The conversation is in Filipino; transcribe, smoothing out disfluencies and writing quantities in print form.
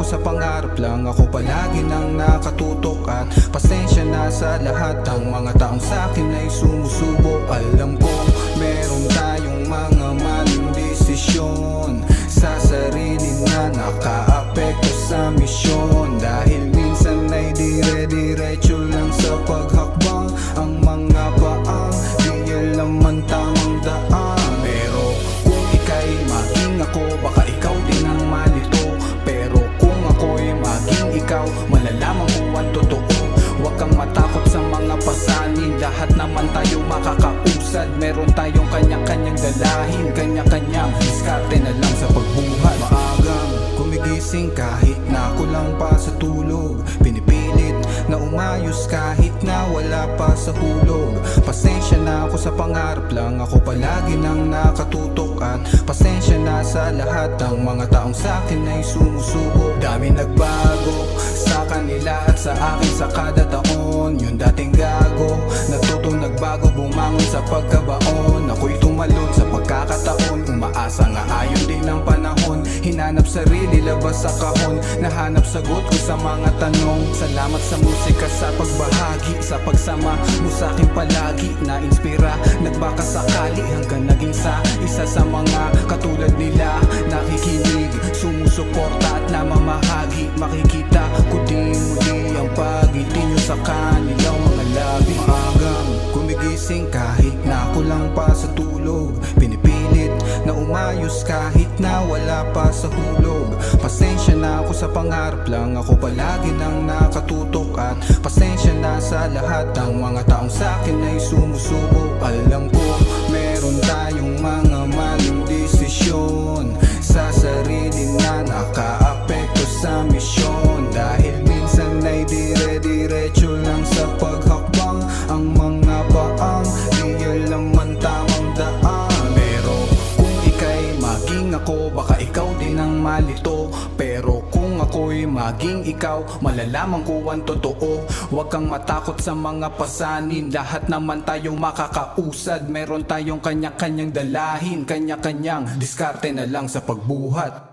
sa pangarap lang, ako palagi nang nakatutok. At pasensya na sa lahat ng mga taong sa'kin ay sumusubo. Alam ko meron tayong mga maling desisyon sa sarili na nakaapekto sa misyon. Dahil minsan ay dire-diretso lang sa paghakbang, ang mga paang di alam ang tamang daan. Pero kung ika'y maging ako, baka ikaw din ang malito. Pero kung ako'y maging ikaw, malalaman ko ang totoo. Huwag kang matakot sa mga pasanin, lahat naman tayo makakausad. Meron tayong kanya-kanyang dalahin, kanya-kanyang diskarte na lang sa pagbuhat. Maagang gumigising kahit na kulang pa sa tulog, pinipilit na umayos kahit na wala pa sa hulog. Pasensya na ako sa pangarap lang, ako palagi nang nakatutok. At pasensya na sa lahat ng mga taong sa'kin ay sumusubo. Dami nagbago sa kanila at sa akin sa kada taon. Yung dating gago, natutong nagbago, bumangon sa pagkabaon. Ako'y tumalon sa pagkakataon, umaasa nga ayon din ang panahon. Hinanap sarili labas sa kahon, nahanap sagot ko sa mga tanong. Salamat sa musika, sa pagbahagi, sa pagsama mo sa'kin palagi. Na-inspira, nagbaka sakali hanggang naging sa isa sa mga katulad nila. Nakikinig, sumusuporta at namamahagi. Makikita ko din muli ang pag-ngiti nyo sa kanilang mga labi. Maagang gumigising kahit na kulang pa sa tulog, pinipilit na umayos kahit na wala pa sa hulog. Pasensya na ako sa pangarap lang, ako palagi nang nakatutok. At pasensya na sa lahat ng mga taong sa'kin ay sumusubo. Alam ko meron tayong mga maling desisyon sa sarili na nakaapekto sa misyon. Dahil minsan ay dire-diretso lang sa paghakbang, ang mga paang di alam ang tamang daan. Pero kung ika'y maging ako, baka ikaw din ang malito. Pero kung ako'y maging ikaw, malalaman ko ang totoo. Huwag kang matakot sa mga pasanin, lahat naman tayong makakausad. Meron tayong kanya-kanyang dalahin, kanya-kanyang diskarte na lang sa pagbuhat.